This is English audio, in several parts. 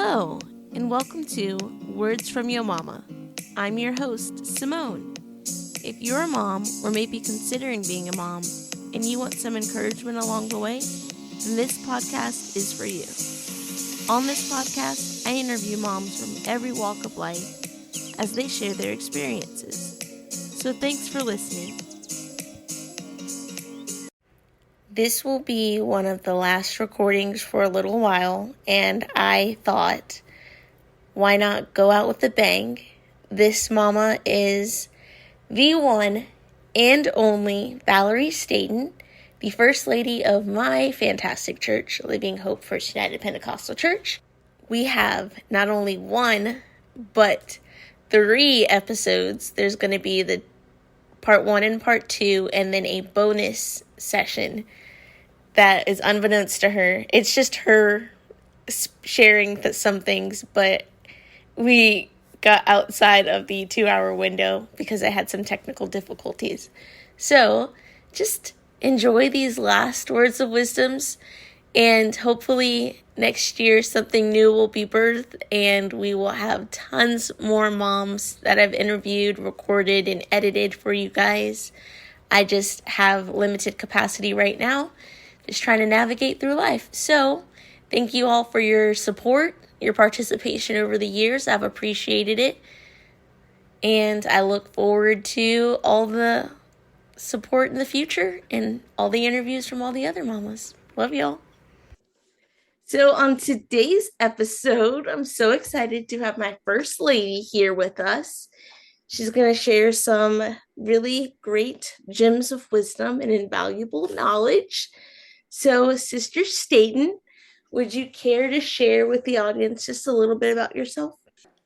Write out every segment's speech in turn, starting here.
Hello, and welcome to Words from Yo Mama. I'm your host, Simone. If you're a mom or maybe considering being a mom and you want some encouragement along the way, then this podcast is for you. On this podcast, I interview moms from every walk of life as they share their experiences. So thanks for listening. This will be one of the last recordings for a little while, and I thought, why not go out with a bang? This mama is the one and only Valerie Staten, the First Lady of my fantastic church, Living Hope First United Pentecostal Church. We have not only one, but 3 episodes. There's going to be the part 1 and part 2, and then a bonus session that is unbeknownst to her. It's just her sharing some things, but we got outside of the 2-hour window because I had some technical difficulties. So just enjoy these last words of wisdoms, and hopefully next year something new will be birthed and we will have tons more moms that I've interviewed, recorded, and edited for you guys. I just have limited capacity right now, just trying to navigate through life. So thank you all for your support, your participation over the years. I've appreciated it. And I look forward to all the support in the future and all the interviews from all the other mamas. Love y'all. So on today's episode, I'm so excited to have my First Lady here with us. She's going to share some really great gems of wisdom and invaluable knowledge. So, Sister Staten, would you care to share with the audience just a little bit about yourself?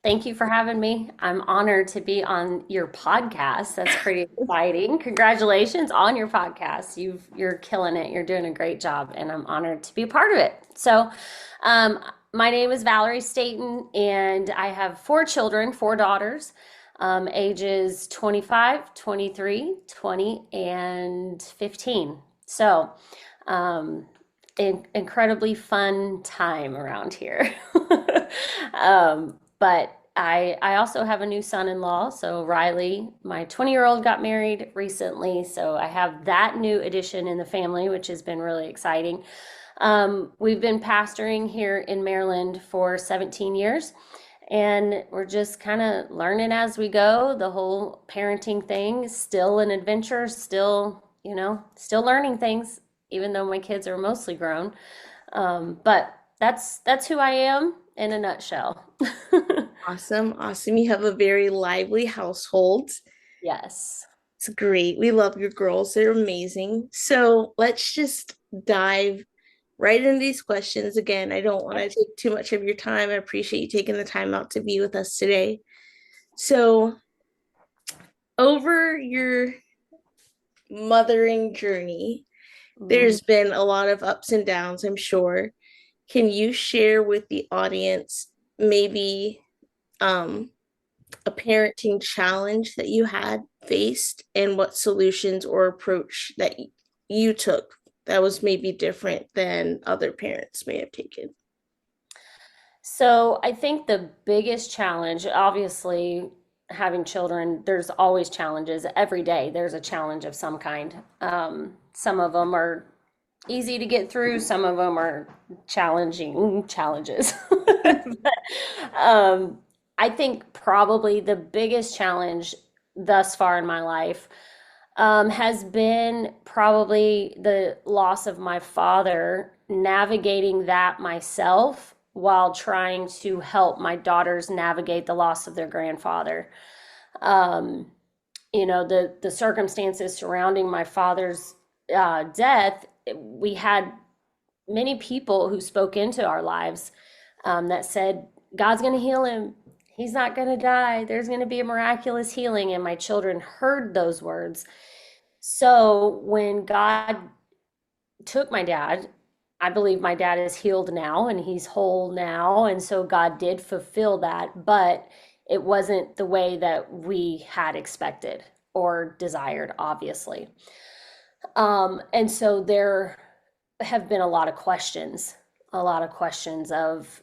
Thank you for having me. I'm honored to be on your podcast. That's pretty exciting. Congratulations on your podcast. You're killing it. You're doing a great job, and I'm honored to be a part of it. So, my name is Valerie Staten, and I have 4 children, 4 daughters, ages 25, 23, 20, and 15. So, incredibly fun time around here. But I also have a new son-in-law. So Riley, my 20-year-old, got married recently. So I have that new addition in the family, which has been really exciting. We've been pastoring here in Maryland for 17 years. And we're just kind of learning as we go. The whole parenting thing is still an adventure, still learning things, even though my kids are mostly grown. But that's who I am in a nutshell. Awesome. You have a very lively household. Yes. It's great. We love your girls. They're amazing. So let's just dive right into these questions. Again, I don't want to take too much of your time. I appreciate you taking the time out to be with us today. So, over your mothering journey, there's been a lot of ups and downs, I'm sure. Can you share with the audience maybe a parenting challenge that you had faced and what solutions or approach that you took that was maybe different than other parents may have taken? So I think the biggest challenge, obviously, having children, there's always challenges. Every day there's a challenge of some kind. Some of them are easy to get through, some of them are challenging challenges. But, I think probably the biggest challenge thus far in my life has been probably the loss of my father, navigating that myself while trying to help my daughters navigate the loss of their grandfather. Um, the circumstances surrounding my father's death, we had many people who spoke into our lives that said, God's going to heal him. He's not going to die. There's going to be a miraculous healing. And my children heard those words. So when God took my dad, I believe my dad is healed now and he's whole now. And so God did fulfill that, but it wasn't the way that we had expected or desired, obviously. And so there have been a lot of questions of,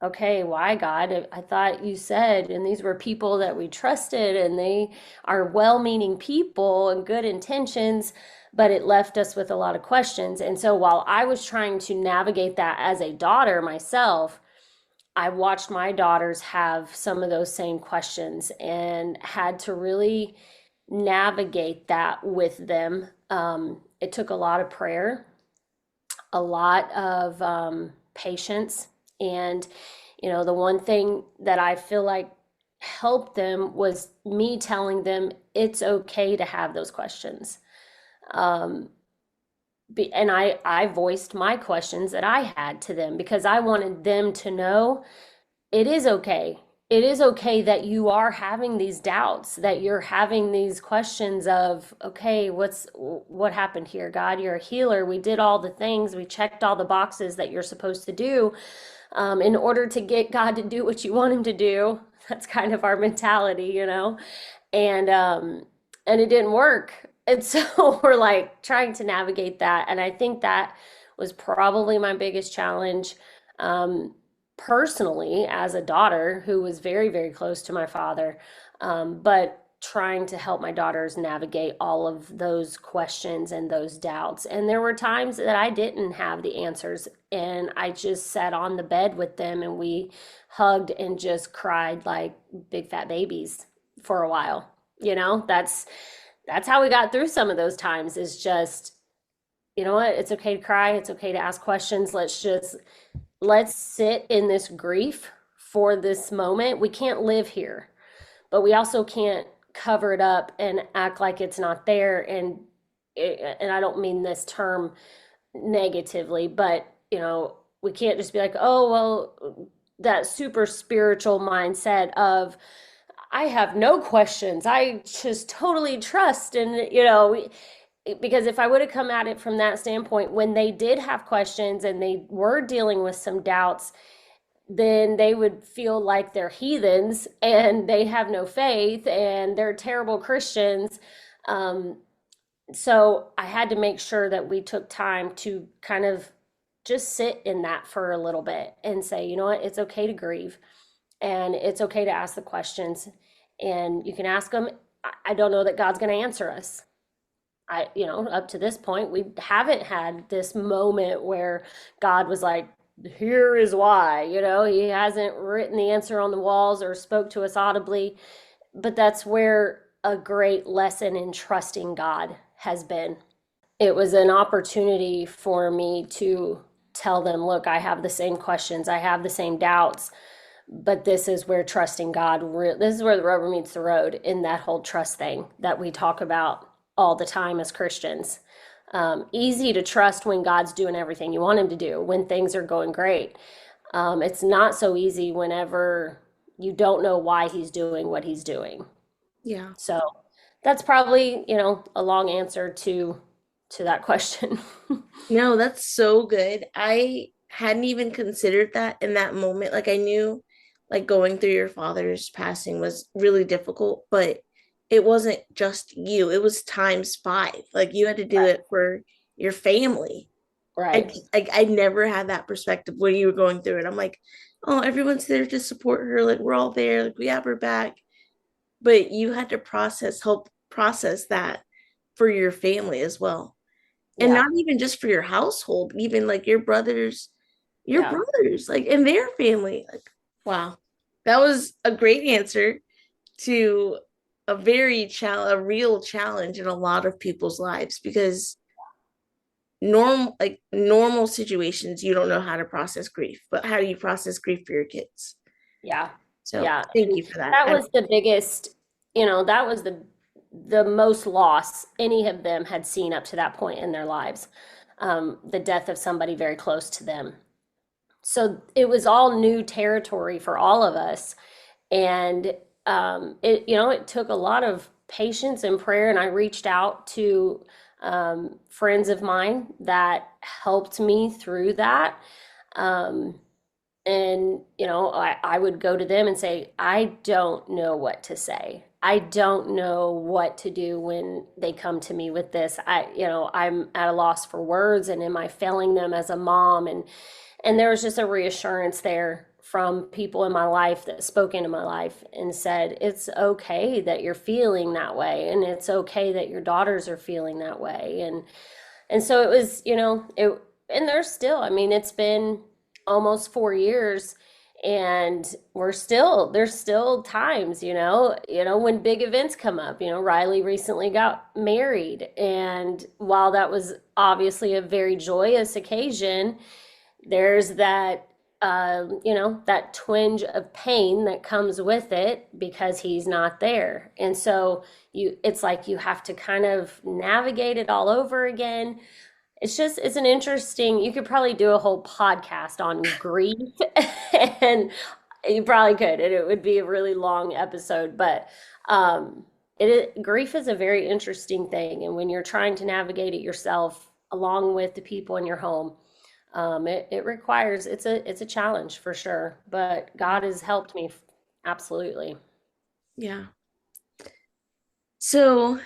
okay, why God? I thought you said, and these were people that we trusted, and they are well-meaning people and good intentions, but it left us with a lot of questions. And so while I was trying to navigate that as a daughter myself, I watched my daughters have some of those same questions and had to really navigate that with them. It took a lot of prayer, a lot of patience. And, the one thing that I feel like helped them was me telling them it's okay to have those questions. Um, and I voiced my questions that I had to them because I wanted them to know it is okay. It is okay that you are having these doubts, that you're having these questions of, okay, what happened here? God, you're a healer. We did all the things. We checked all the boxes that you're supposed to do in order to get God to do what you want him to do. That's kind of our mentality, and and it didn't work. And so we're like trying to navigate that. And I think that was probably my biggest challenge. Um, Personally, as a daughter who was very, very close to my father, but trying to help my daughters navigate all of those questions and those doubts. And there were times that I didn't have the answers, and I just sat on the bed with them and we hugged and just cried like big fat babies for a while. That's how we got through some of those times, is just, you know what, it's okay to cry, it's okay to ask questions. Let's sit in this grief for this moment. We can't live here, but we also can't cover it up and act like it's not there. And I don't mean this term negatively, but we can't just be like, oh, well, that super spiritual mindset of I have no questions. I just totally trust. And, because if I would have come at it from that standpoint, when they did have questions and they were dealing with some doubts, then they would feel like they're heathens and they have no faith and they're terrible Christians. Um, so I had to make sure that we took time to kind of just sit in that for a little bit and say, you know what, it's okay to grieve and it's okay to ask the questions, and you can ask them. I don't know that God's going to answer us. Up to this point, we haven't had this moment where God was like, here is why, he hasn't written the answer on the walls or spoke to us audibly. But that's where a great lesson in trusting God has been. It was an opportunity for me to tell them, look, I have the same questions, I have the same doubts, but this is where trusting God, this is where the rubber meets the road in that whole trust thing that we talk about all the time as Christians. Easy to trust when God's doing everything you want him to do, when things are going great. It's not so easy whenever you don't know why he's doing what he's doing. Yeah. So that's probably, a long answer to that question. No, that's so good. I hadn't even considered that in that moment. Like I knew like going through your father's passing was really difficult, but it wasn't just you. It was times five. Like you had to do it for your family. I Right. I never had that perspective when you were going through it. I'm like, oh, everyone's there to support her. Like we're all there. Like we have her back. But you had to help process that for your family as well, and Yeah. not even just for your household, even like your Yeah. brothers, like in their family. Like, wow, that was a great answer to a real challenge in a lot of people's lives, because normal situations you don't know how to process grief, but how do you process grief for your kids? Yeah. So Yeah. thank And you for that. that was the biggest, that was the most loss any of them had seen up to that point in their lives. The death of somebody very close to them. So it was all new territory for all of us. And it took a lot of patience and prayer. And I reached out to friends of mine that helped me through that. Um, and I would go to them and say, I don't know what to say, I don't know what to do when they come to me with this. I'm at a loss for words, and am I failing them as a mom? And there was just a reassurance there from people in my life that spoke into my life and said, it's okay that you're feeling that way. And it's okay that your daughters are feeling that way. And so it was, and there's still, I mean, it's been almost 4 years and there's still times, when big events come up. Riley recently got married. And while that was obviously a very joyous occasion, there's that twinge of pain that comes with it because he's not there. And so it's like you have to kind of navigate it all over again. It's an interesting, you could probably do a whole podcast on grief and you probably could, and it would be a really long episode, but grief is a very interesting thing. And when you're trying to navigate it yourself along with the people in your home, it requires, it's a challenge for sure, but God has helped me absolutely. Yeah. So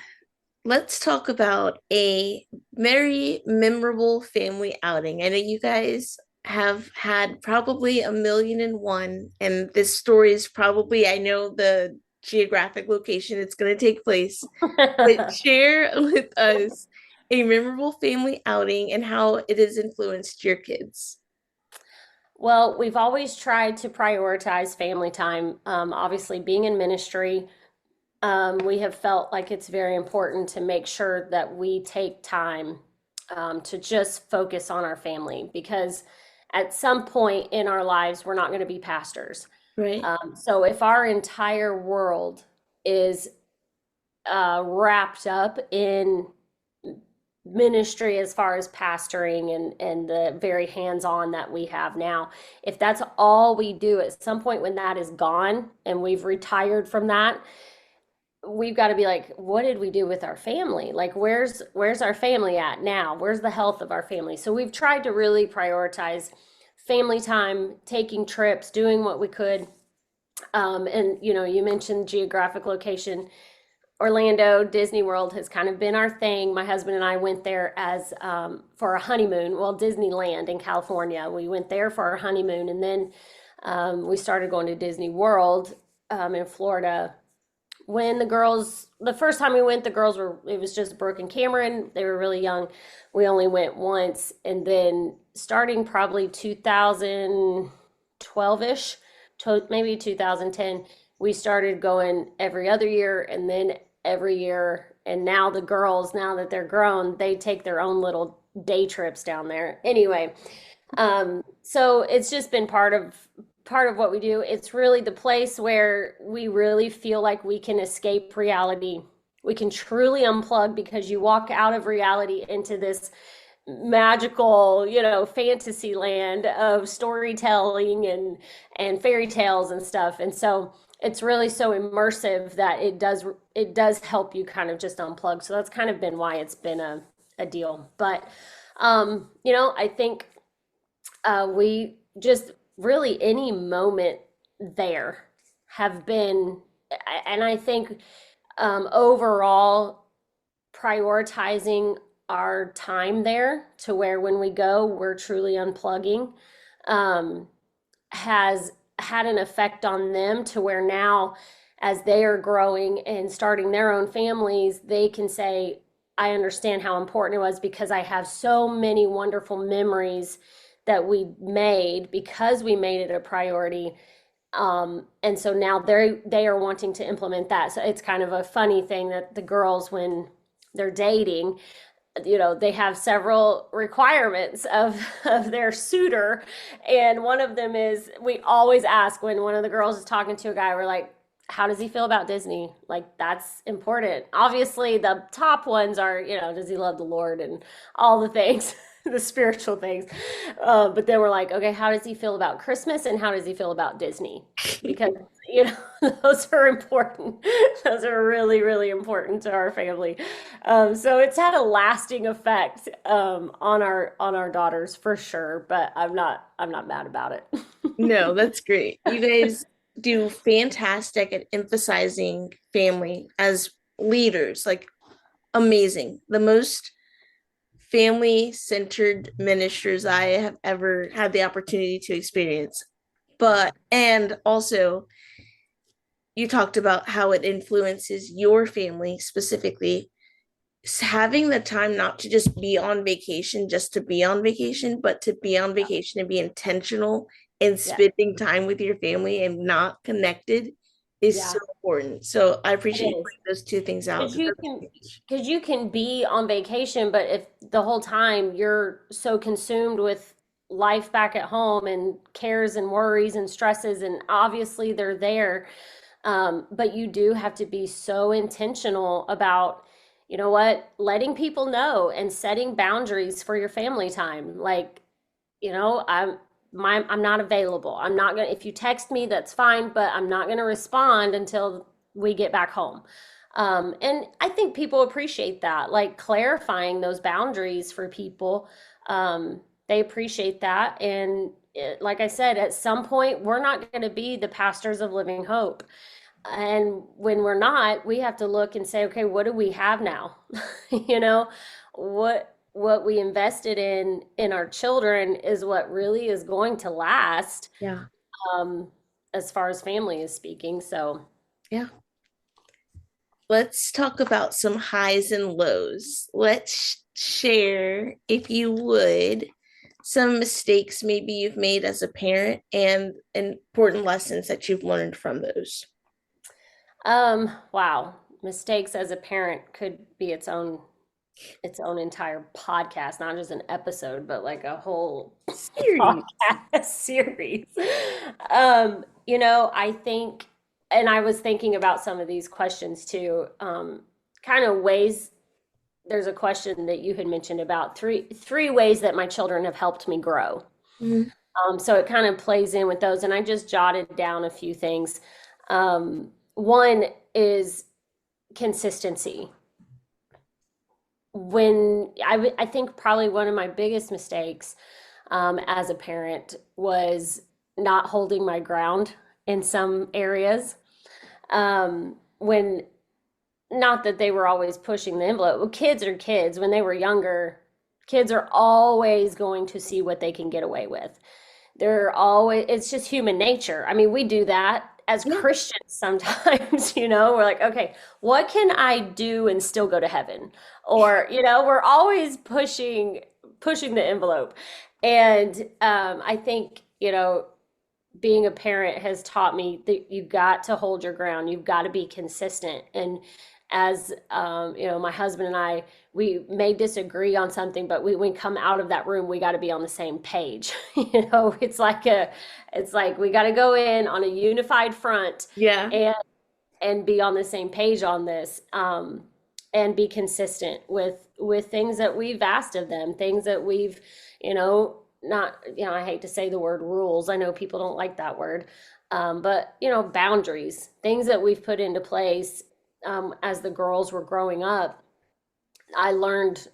let's talk about a very memorable family outing. I know you guys have had probably a million and one, and this story is probably, I know the geographic location it's going to take place, but share with us a memorable family outing and how it has influenced your kids. Well, we've always tried to prioritize family time. Obviously, being in ministry, we have felt like it's very important to make sure that we take time to just focus on our family because at some point in our lives, we're not going to be pastors. Right? So if our entire world is wrapped up in ministry as far as pastoring and the very hands-on that we have now, if that's all we do at some point when that is gone and we've retired from that, we've got to be like, what did we do with our family? Like, where's our family at now? Where's the health of our family? So we've tried to really prioritize family time, taking trips, doing what we could. And you mentioned geographic location. Orlando, Disney World has kind of been our thing. My husband and I went there as for a honeymoon. Well, Disneyland in California. We went there for our honeymoon, and then we started going to Disney World in Florida. When the first time we went, it was just Brooke and Cameron. They were really young. We only went once, and then starting probably 2012-ish, maybe 2010, we started going every other year, and then every year. And now the girls, now that they're grown, they take their own little day trips down there. Anyway, so it's just been part of what we do. It's really the place where we really feel like we can escape reality. We can truly unplug because you walk out of reality into this magical, fantasy land of storytelling and fairy tales and stuff. And so it's really so immersive that it does help you kind of just unplug. So that's kind of been why it's been a deal. But I think we just really any moment there have been, and I think overall prioritizing our time there to where when we go, we're truly unplugging, um, has had an effect on them to where now, as they are growing and starting their own families, they can say, I understand how important it was because I have so many wonderful memories that we made because we made it a priority. And so now they are wanting to implement that. So it's kind of a funny thing that the girls, when they're dating, they have several requirements of their suitor, and one of them is we always ask when one of the girls is talking to a guy, we're like, how does he feel about Disney? Like, that's important. Obviously, the top ones are, does he love the Lord and all the things, the spiritual things. But then we're like, okay, how does he feel about Christmas and how does he feel about Disney? Because, those are important. Those are really, really important to our family. So it's had a lasting effect on our daughters for sure. But I'm not mad about it. No, that's great. You guys do fantastic at emphasizing family as leaders, like amazing. The most family centered ministers I have ever had the opportunity to experience. But, and also, you talked about how it influences your family specifically. Having the time not to just be on vacation, just to be on vacation, but to be on vacation and be intentional and Yeah. spending time with your family and not connected is so Yeah, important. So I it appreciate you is. putting those two things out Because because you that's can huge. because you can be on vacation, but if the whole time you're so consumed with life back at home and cares and worries and stresses, and obviously they're there, but you do have to be so intentional about, you know what, letting people know and setting boundaries for your family time. Like, I'm not available. I'm not gonna, if you text me, that's fine, but I'm not gonna respond until we get back home. And I think people appreciate that, like clarifying those boundaries for people. They appreciate that. And like I said, at some point, we're not going to be the pastors of Living Hope. And when we're not, we have to look and say, okay, what do we have now? you know, what we invested in our children is what really is going to last, Yeah. um, as far as family is speaking. So, Yeah. Let's talk about some highs and lows. Let's share, if you would, some mistakes maybe you've made as a parent and important lessons that you've learned from those. wow, mistakes as a parent could be its own entire podcast, not just an episode, but like a whole Series. podcast series. I think, and I was thinking about some of these questions too. Kind of ways. There's a question that you had mentioned about three ways that my children have helped me grow. Mhm. So it kind of plays in with those, and I just jotted down a few things. One is consistency. I think probably one of my biggest mistakes, as a parent, was not holding my ground in some areas. When Not that they were always pushing the envelope. Well, kids are kids. When they were younger, kids are always going to see what they can get away with. They're always, it's just human nature. I mean, we do that as Yeah. Christians sometimes, we're like, okay, what can I do and still go to heaven? Or, we're always pushing the envelope. And I think, being a parent has taught me that you've got to hold your ground. You've got to be consistent. And as my husband and I, we may disagree on something, but when we come out of that room, we got to be on the same page. It's like we got to go in on a unified front Yeah. and be on the same page on this, and be consistent with things that we've asked of them, things that we've, not, I hate to say the word rules. I know people don't like that word, but boundaries, things that we've put into place, as the girls were growing up. I learned,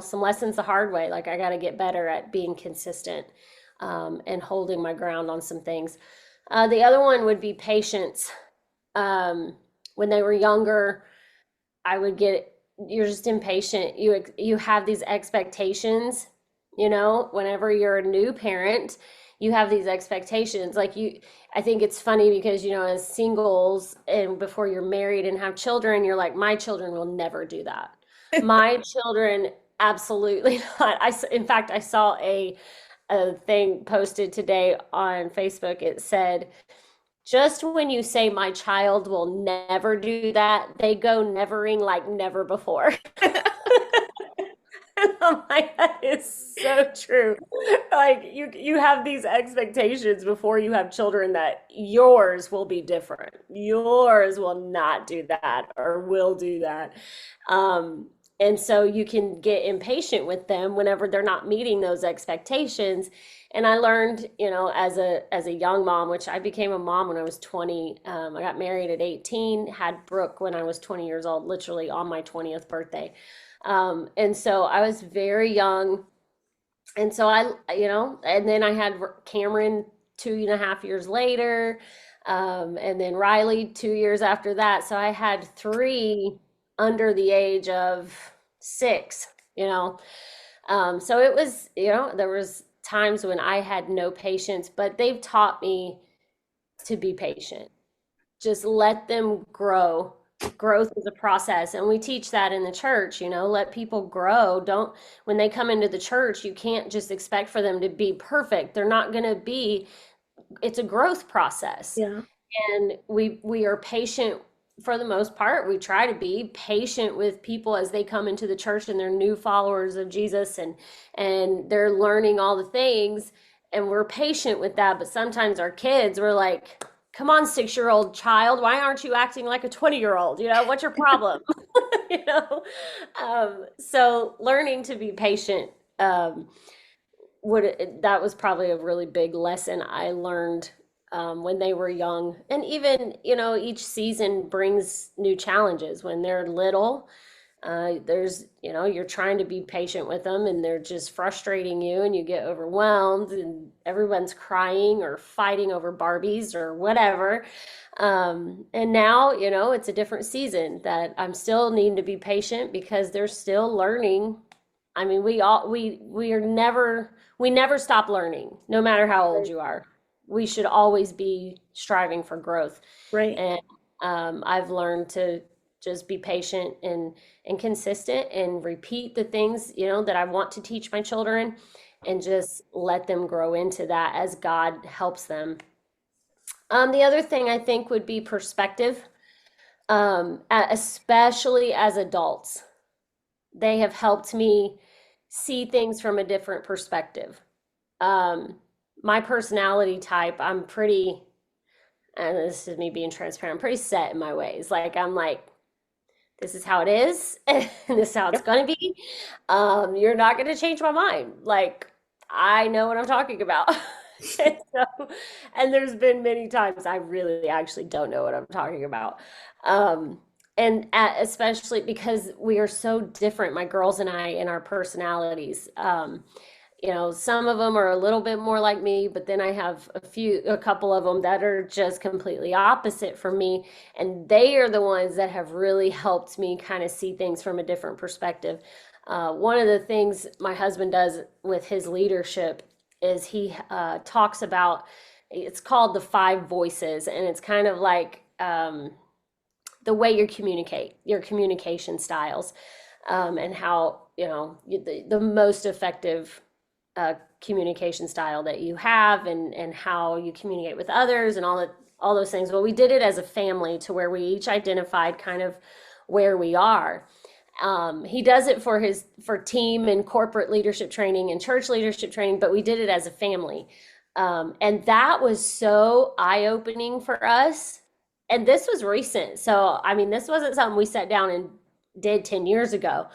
some lessons the hard way. Like I got to get better at being consistent, and holding my ground on some things. The other one would be patience. Um, when they were younger, I would get, you're just impatient. You have these expectations, whenever you're a new parent, you have these expectations. I think it's funny because, as singles and before you're married and have children, you're like, my children will never do that. My children, absolutely not. In fact, I saw a thing posted today on Facebook. It said, just when you say my child will never do that, they go nevering like never before. I'm like, that is so true. Like you have these expectations before you have children that yours will be different. Yours will not do that or will do that. And so you can get impatient with them whenever they're not meeting those expectations. And I learned, as a young mom, which I became a mom when I was 20. I got married at 18, had Brooke when I was 20 years old, literally on my 20th birthday. And so I was very young. And so and then I had Cameron 2.5 years later, and then Riley 2 years after that. So I had three under the age of 6, you know. So it was, there was times when I had no patience, but they've taught me to be patient. Just let them grow. Growth is a process, and we teach that in the church, let people grow. Don't, when they come into the church, you can't just expect for them to be perfect. They're not going to be. It's a growth process. Yeah. And we are patient for the most part. We try to be patient with people as they come into the church and they're new followers of Jesus, and they're learning all the things, and we're patient with that. But sometimes our kids, we're like, come on, 6-year-old child, why aren't you acting like a 20-year-old? What's your problem? you know so learning to be patient, um, that was probably a really big lesson I learned when they were young. And even, each season brings new challenges. When they're little, you're trying to be patient with them and they're just frustrating you and you get overwhelmed and everyone's crying or fighting over Barbies or whatever. And now, it's a different season that I'm still needing to be patient because they're still learning. I mean, we never stop learning, no matter how old Right. you are. We should always be striving for growth. Right. And I've learned to just be patient and consistent and repeat the things, that I want to teach my children, and just let them grow into that as God helps them. The other thing I think would be perspective, especially as adults. They have helped me see things from a different perspective. Um, my personality type, I'm pretty, and this is me being transparent, I'm pretty set in my ways. Like, I'm like, this is how it is, and this is how it's Yep. going to be. You're not going to change my mind. Like, I know what I'm talking about. and, so, and there's been many times I really actually don't know what I'm talking about. Um, especially because we are so different, my girls and I, in our personalities. Some of them are a little bit more like me, but then I have a couple of them that are just completely opposite from me. And they are the ones that have really helped me kind of see things from a different perspective. One of the things my husband does with his leadership is he talks about, it's called the five voices, and it's kind of like the way you communicate, your communication styles, and how, the most effective communication style that you have, and how you communicate with others and all those things. Well, we did it as a family to where we each identified kind of where we are. He does it for team and corporate leadership training and church leadership training, but we did it as a family. And that was so eye-opening for us. And this was recent. So, I mean, this wasn't something we sat down and did 10 years ago.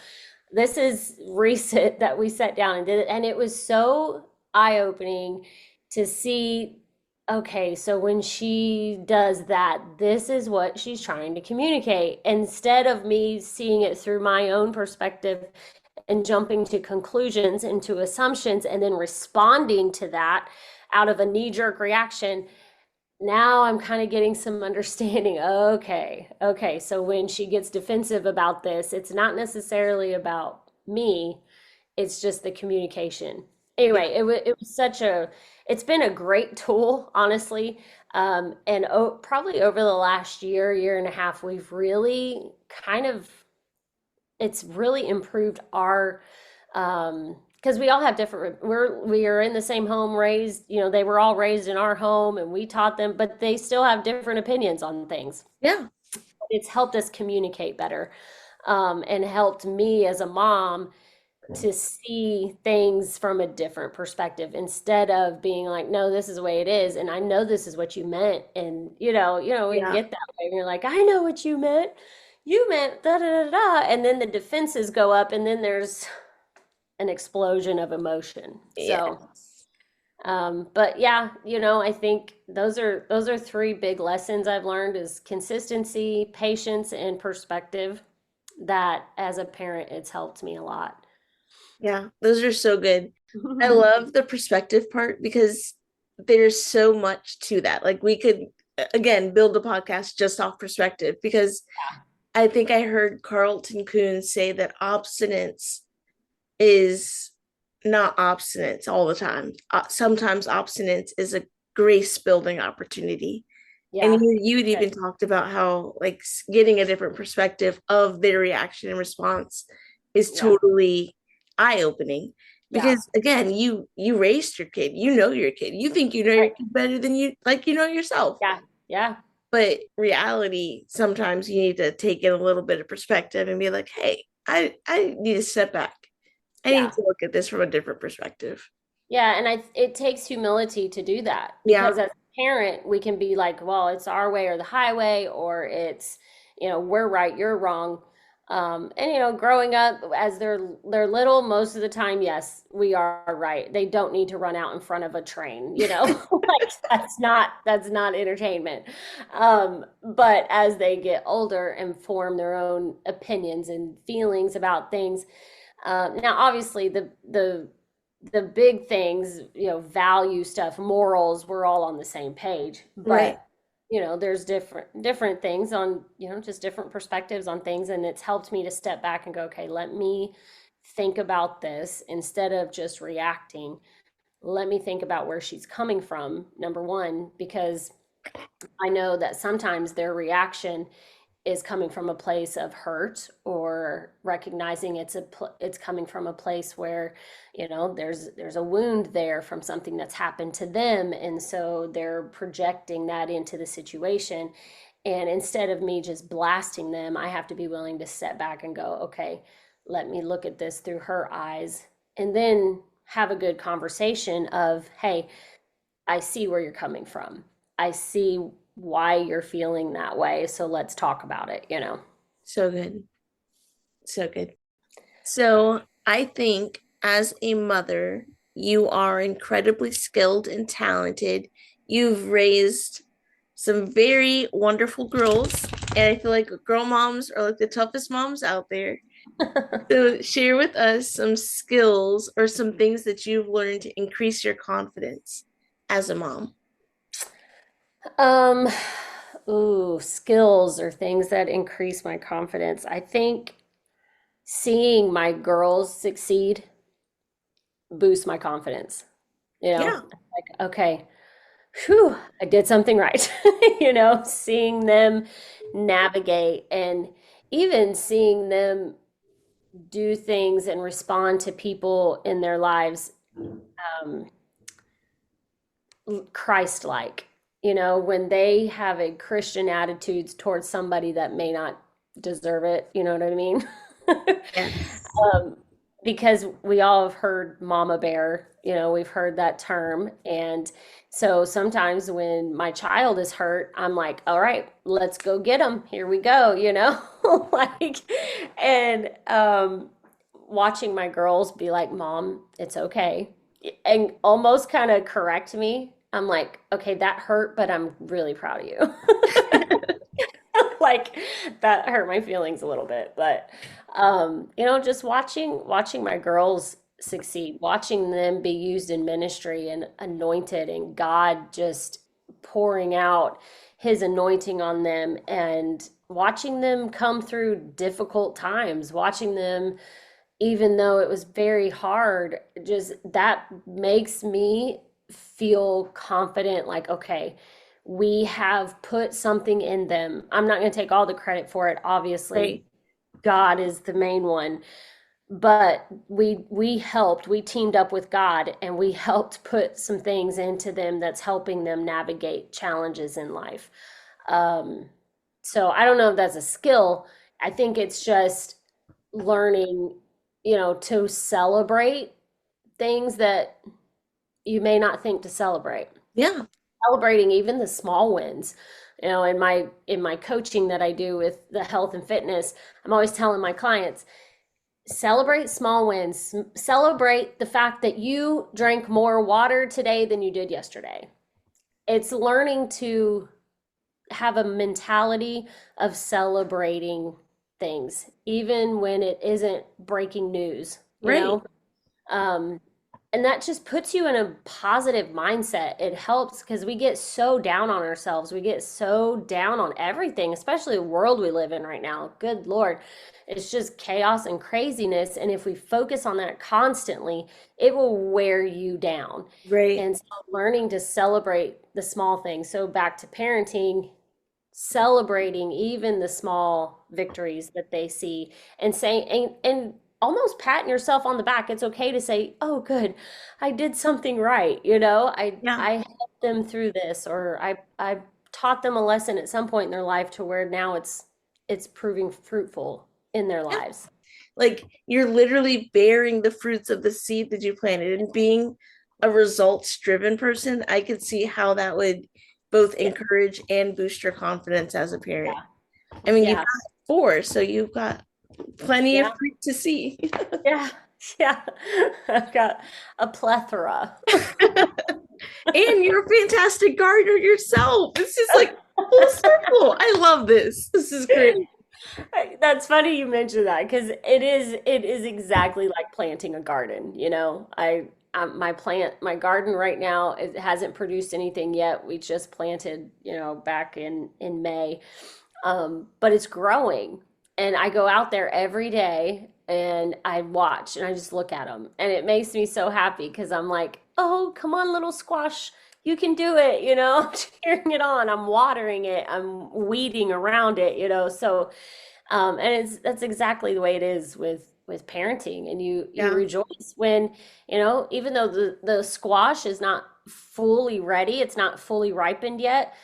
This is recent that we sat down and did it. And it was so eye-opening to see, okay, so when she does that, this is what she's trying to communicate. Instead of me seeing it through my own perspective and jumping to conclusions and to assumptions and then responding to that out of a knee-jerk reaction, now I'm kind of getting some understanding. Okay, so when she gets defensive about this, it's not necessarily about me, it's just the communication. Yeah. Anyway, it's been a great tool, honestly. And probably over the last year and a half, we've really kind of, it's really improved our, because we all have different, we are in the same home, raised, they were all raised in our home and we taught them, but they still have different opinions on things. Yeah. It's helped us communicate better, and helped me as a mom to see things from a different perspective, instead of being like, no, this is the way it is, and I know this is what you meant. And we Yeah. get that way, and you're like, I know what you meant. You meant da da da da, and then the defenses go up, and then there's an explosion of emotion. Yeah. So, but yeah, I think those are three big lessons I've learned: is consistency, patience, and perspective. That as a parent, it's helped me a lot. Yeah. Those are so good. I love the perspective part because there's so much to that. Like we could again build a podcast just off perspective because I think I heard Carlton Coon say that obstinance is not obstinate all the time. Sometimes obstinance is a grace building opportunity. And Yeah. you'd Good. even talked about how like getting a different perspective of their reaction and response is Yeah. totally eye opening. Yeah. Because again, you raised your kid, you know your kid, you think you know your Right. kid better than you know yourself. Yeah. Yeah. But reality, sometimes you need to take in a little bit of perspective and be like, hey, I need to step back. I need Yeah. to look at this from a different perspective. Yeah, and it takes humility to do that Yeah, because as a parent, we can be like, well, it's our way or the highway, or it's, we're right, you're wrong. And growing up as they're little, most of the time, yes, we are right. They don't need to run out in front of a train. Like that's not entertainment. But as they get older and form their own opinions and feelings about things, now, obviously, the big things, value stuff, morals, we're all on the same page. right. But there's different things on, just different perspectives on things, and it's helped me to step back and go, okay, let me think about this instead of just reacting. Let me think about where she's coming from, number one, because I know that sometimes their reaction is coming from a place of hurt or recognizing it's coming from a place where there's a wound there from something that's happened to them, and so they're projecting that into the situation. And instead of me just blasting them, I have to be willing to step back and go, okay, let me look at this through her eyes, and then have a good conversation of, hey, I see where you're coming from. I see why you're feeling that way. So let's talk about it. So good. So good. So I think as a mother, you are incredibly skilled and talented. You've raised some very wonderful girls, and I feel like girl moms are like the toughest moms out there. So share with us some skills or some things that you've learned to increase your confidence as a mom. Um, Skills or things that increase my confidence. I think seeing my girls succeed boosts my confidence. Yeah, Like, okay, whew, I did something right. Seeing them navigate and even seeing them do things and respond to people in their lives, um, Christ-like. When they have a Christian attitudes towards somebody that may not deserve it, you know what I mean? yes. um, because we all have heard mama bear, we've heard that term. And so sometimes when my child is hurt, I'm like, all right, let's go get them. Here we go. Like, and watching my girls be like, Mom, it's okay. And almost kind of correct me. I'm like, okay, that hurt, but I'm really proud of you. Like that hurt my feelings a little bit, but just watching my girls succeed, watching them be used in ministry and anointed, and God just pouring out his anointing on them, and watching them come through difficult times, watching them, even though it was very hard, just that makes me feel confident, like, okay, we have put something in them. I'm not going to take all the credit for it. Obviously, Right. God is the main one, but we teamed up with God, and we helped put some things into them that's helping them navigate challenges in life. Um, so I don't know if that's a skill. I think it's just learning, to celebrate things that you may not think to celebrate. Yeah. Celebrating even the small wins. In my coaching that I do with the health and fitness, I'm always telling my clients, celebrate small wins. Celebrate the fact that you drank more water today than you did yesterday. It's learning to have a mentality of celebrating things, even when it isn't breaking news, you Right. know? Um, and that just puts you in a positive mindset. It helps because we get so down on ourselves. We get so down on everything, especially the world we live in right now. Good Lord. It's just chaos and craziness. And if we focus on that constantly, it will wear you down. Right. And so learning to celebrate the small things. So back to parenting, celebrating even the small victories that they see and saying and almost patting yourself on the back. It's okay to say, "Oh, good. I did something right." Yeah. I helped them through this, or I taught them a lesson at some point in their life to where now it's proving fruitful in their Yeah. lives. Like you're literally bearing the fruits of the seed that you planted, and being a results driven person, I could see how that would both Yeah. encourage and boost your confidence as a parent. Yeah. I mean, you've Yeah. got four, so you've got plenty of Yeah. fruit to see. Yeah. Yeah. I've got a plethora. And you're a fantastic gardener yourself. It's just like full circle. I love this. This is great. That's funny you mentioned that because it is exactly like planting a garden. My garden right now, it hasn't produced anything yet. We just planted, back in May, but it's growing, and I go out there every day and I watch and I just look at them, and it makes me so happy because I'm like, oh, come on, little squash. You can do it, I'm cheering it on. I'm watering it. I'm weeding around it, so and that's exactly the way it is with parenting. And you Yeah. rejoice when, even though the squash is not fully ready, it's not fully ripened yet,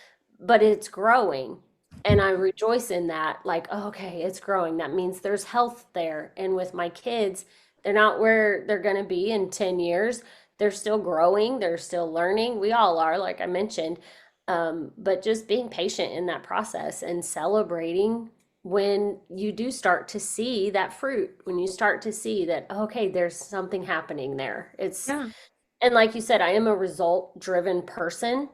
but it's growing. And I rejoice in that, like, oh, okay, it's growing. That means there's health there. And with my kids, they're not where they're going to be in 10 years. They're still growing, they're still learning. We all are, like I mentioned. But just being patient in that process and celebrating when you do start to see that fruit, when you start to see that, okay, there's something happening there. Yeah. And like you said, I am a result driven person.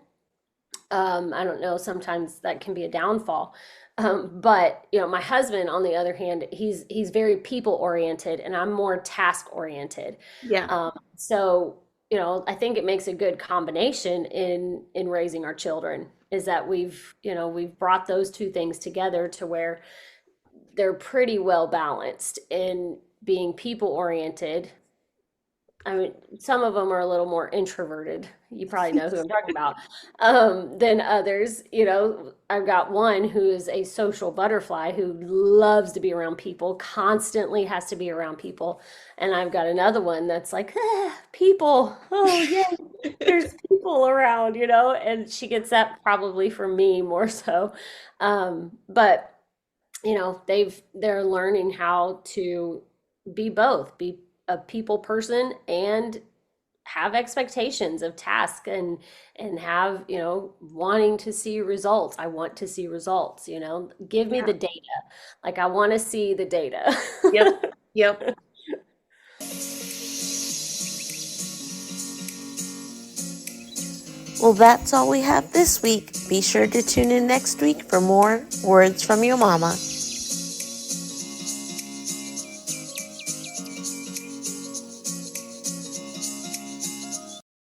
I don't know, sometimes that can be a downfall. But my husband, on the other hand, he's very people oriented, and I'm more task oriented. Yeah. So I think it makes a good combination in raising our children. Is that we've brought those two things together to where they're pretty well balanced in being people oriented. I mean, some of them are a little more introverted. You probably know who I'm talking about. Than others. I've got one who is a social butterfly who loves to be around people, constantly has to be around people. And I've got another one that's like, people. Oh, yeah, there's people around, and she gets that probably from me more so. But they're learning how to be both, be a people person and have expectations of tasks and have wanting to see results. I want to see results. Give me Yeah. the data. Like, I want to see the data. Yep. Yep. Well, that's all we have this week. Be sure to tune in next week for more Words from Your Mama.